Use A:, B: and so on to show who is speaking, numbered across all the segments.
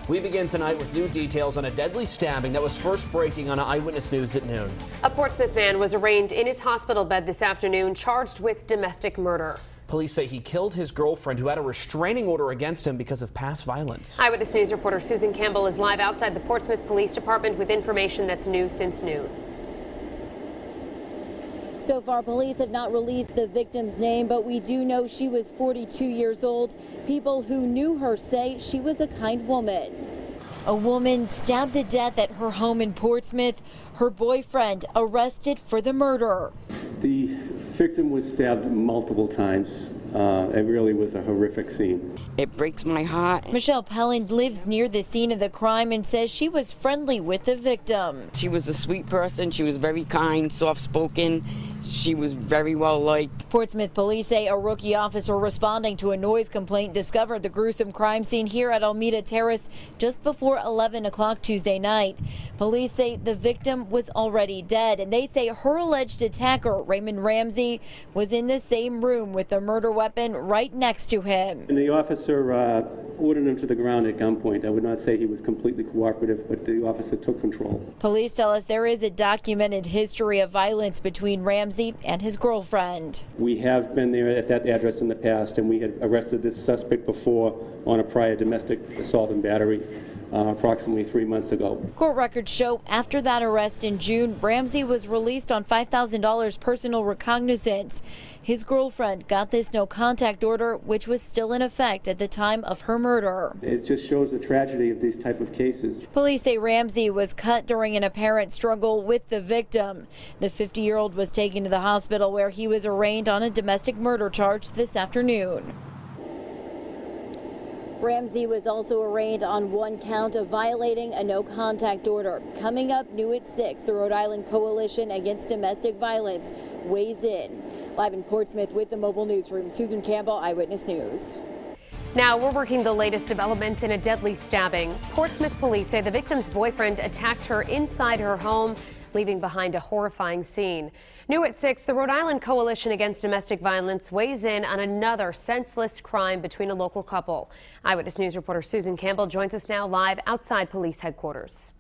A: We begin tonight with new details on a deadly stabbing that was first breaking on Eyewitness News at noon.
B: A Portsmouth man was arraigned in his hospital bed this afternoon, charged with domestic murder.
A: Police say he killed his girlfriend, who had a restraining order against him because of past violence.
B: Eyewitness News reporter Susan Campbell is live outside the Portsmouth Police Department with information that's new since noon.
C: So far, police have not released the victim's name, but we do know she was 42 years old. People who knew her say she was a kind woman. A woman stabbed to death at her home in Portsmouth. Her boyfriend arrested for the murder.
D: The victim was stabbed multiple times. It really was a horrific scene.
E: It breaks my heart.
C: Michelle Pelland lives near the scene of the crime and says she was friendly with the victim.
E: She was a sweet person. She was very kind, soft-spoken. She was very well liked.
C: Portsmouth police say a rookie officer responding to a noise complaint discovered the gruesome crime scene here at Almeida Terrace just before 11 o'clock Tuesday night. Police say the victim was already dead, and they say her alleged attacker, Raymond Ramsey, was in the same room with the murder weapon right next to him.
D: And the officer ordered him to the ground at gunpoint. I would not say he was completely cooperative, but the officer took control.
C: Police tell us there is a documented history of violence between Ramsey and his girlfriend.
D: We have been there at that address in the past, and we had arrested this suspect before on a prior domestic assault and battery approximately 3 months ago.
C: Court records show after that arrest in June, Ramsey was released on $5,000 personal recognizance. His girlfriend got this no-contact order, which was still in effect at the time of her murder.
D: It just shows the tragedy of these type of cases.
C: Police say Ramsey was cut during an apparent struggle with the victim. The 50-year-old was taken to the hospital where he was arraigned on a domestic murder charge this afternoon. Ramsey was also arraigned on one count of violating a no-contact order. Coming up new at 6, the Rhode Island Coalition Against Domestic Violence weighs in. Live in Portsmouth with the mobile newsroom, Susan Campbell, Eyewitness News.
B: Now we're working the latest developments in a deadly stabbing. Portsmouth police say the victim's boyfriend attacked her inside her home, leaving behind a horrifying scene. New at 6, the Rhode Island Coalition Against Domestic Violence weighs in on another senseless crime between a local couple. Eyewitness News reporter Susan Campbell joins us now live outside police headquarters.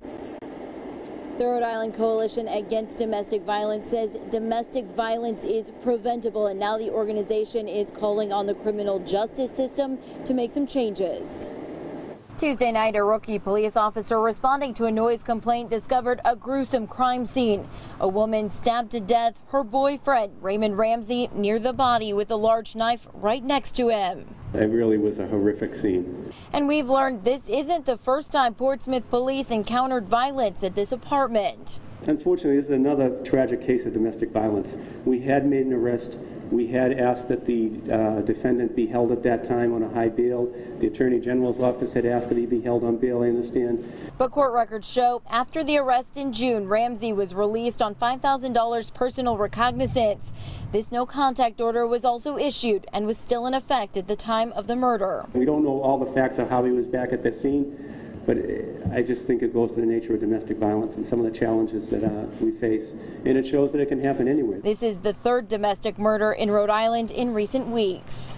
C: The Rhode Island Coalition Against Domestic Violence says domestic violence is preventable, and now the organization is calling on the criminal justice system to make some changes. Tuesday night, a rookie police officer responding to a noise complaint discovered a gruesome crime scene. A woman stabbed to death, her boyfriend, Raymond Ramsey, near the body with a large knife right next to him.
D: It really was a horrific scene.
C: And we've learned this isn't the first time Portsmouth police encountered violence at this apartment.
D: Unfortunately, this is another tragic case of domestic violence. We had made an arrest. We had asked that the defendant be held at that time on a high bail. The Attorney General's office had asked that he be held on bail, I understand.
C: But court records show after the arrest in June, Ramsey was released on $5,000 personal recognizance. This no-contact order was also issued and was still in effect at the time of the murder.
D: We don't know all the facts of how he was back at the scene, but I just think it goes to the nature of domestic violence and some of the challenges that we face, and it shows that it can happen anywhere.
C: This is the third domestic murder in Rhode Island in recent weeks.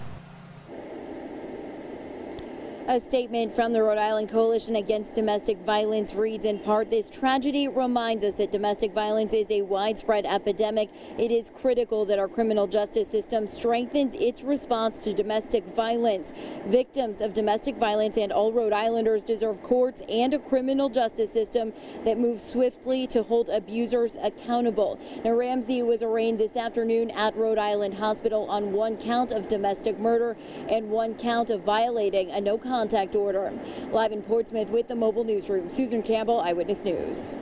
C: A statement from the Rhode Island Coalition Against Domestic Violence reads in part, "This tragedy reminds us that domestic violence is a widespread epidemic. It is critical that our criminal justice system strengthens its response to domestic violence. Victims of domestic violence and all Rhode Islanders deserve courts and a criminal justice system that moves swiftly to hold abusers accountable." Now, Ramsey was arraigned this afternoon at Rhode Island Hospital on one count of domestic murder and one count of violating a no-contact order. Live in Portsmouth with the mobile newsroom, Susan Campbell, Eyewitness News.